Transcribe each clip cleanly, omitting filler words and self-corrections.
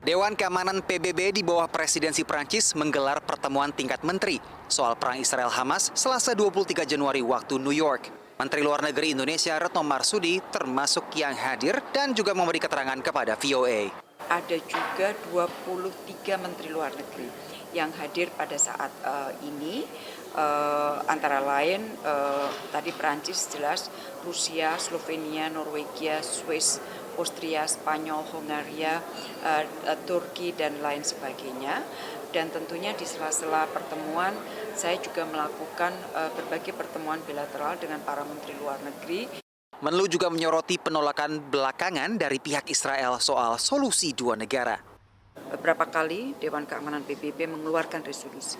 Dewan Keamanan PBB di bawah presidensi Prancis menggelar pertemuan tingkat menteri soal perang Israel-Hamas Selasa 23 Januari waktu New York. Menteri Luar Negeri Indonesia Retno Marsudi termasuk yang hadir dan juga memberi keterangan kepada VOA. Ada juga 23 Menteri Luar Negeri yang hadir pada saat ini, antara lain tadi Prancis jelas, Rusia, Slovenia, Norwegia, Swiss, Austria, Spanyol, Hongaria, Turki, dan lain sebagainya. Dan tentunya di sela-sela pertemuan, saya juga melakukan berbagai pertemuan bilateral dengan para Menteri Luar Negeri. Menlu juga menyoroti penolakan belakangan dari pihak Israel soal solusi dua negara. Beberapa kali Dewan Keamanan PBB mengeluarkan resolusi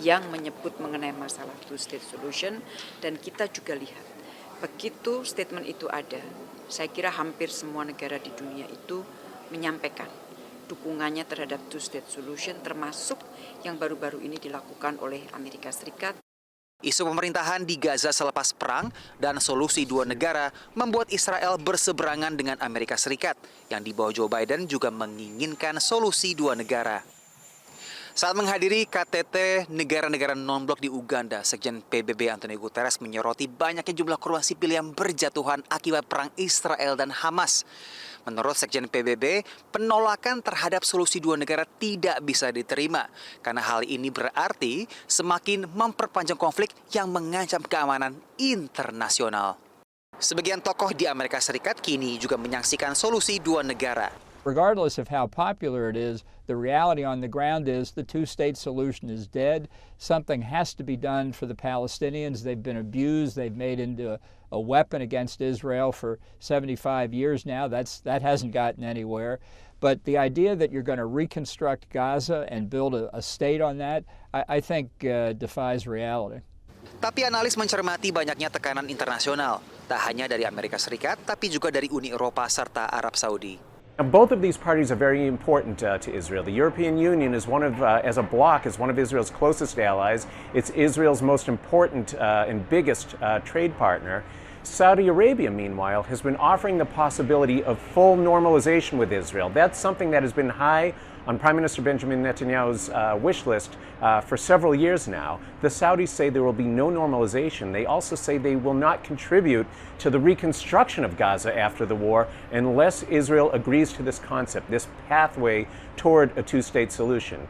yang menyebut mengenai masalah two-state solution, dan kita juga lihat begitu statement itu ada, saya kira hampir semua negara di dunia itu menyampaikan dukungannya terhadap two-state solution, termasuk yang baru-baru ini dilakukan oleh Amerika Serikat. Isu pemerintahan di Gaza selepas perang dan solusi dua negara membuat Israel berseberangan dengan Amerika Serikat yang di bawah Joe Biden juga menginginkan solusi dua negara. Saat menghadiri KTT negara-negara non-blok di Uganda, Sekjen PBB Antonio Guterres menyoroti banyaknya jumlah korban sipil yang berjatuhan akibat perang Israel dan Hamas. Menurut Sekjen PBB, penolakan terhadap solusi dua negara tidak bisa diterima karena hal ini berarti semakin memperpanjang konflik yang mengancam keamanan internasional. Sebagian tokoh di Amerika Serikat kini juga menyaksikan solusi dua negara. Regardless of how popular it is, the reality on the ground is the two-state solution is dead. Something has to be done for the Palestinians. They've been abused. They've made into a weapon against Israel for 75 years now. That hasn't gotten anywhere. But the idea that you're going to reconstruct Gaza and build a state on that, I think defies reality. Tapi analis mencermati banyaknya tekanan internasional, tak hanya dari Amerika Serikat, tapi juga dari Uni Eropa serta Arab Saudi. Now, both of these parties are very important to Israel. The European Union is as a bloc, is one of Israel's closest allies. It's Israel's most important and biggest trade partner. Saudi Arabia, meanwhile, has been offering the possibility of full normalization with Israel. That's something that has been high on Prime Minister Benjamin Netanyahu's wish list for several years now. The Saudis say there will be no normalization. They also say they will not contribute to the reconstruction of Gaza after the war unless Israel agrees to this concept, this pathway toward a two-state solution.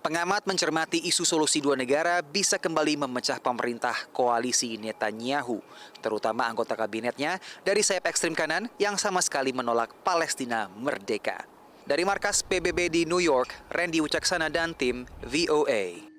Pengamat mencermati isu solusi dua negara bisa kembali memecah pemerintah koalisi Netanyahu, terutama anggota kabinetnya dari sayap ekstrim kanan yang sama sekali menolak Palestina merdeka. Dari markas PBB di New York, Randy Wicaksana dan tim VOA.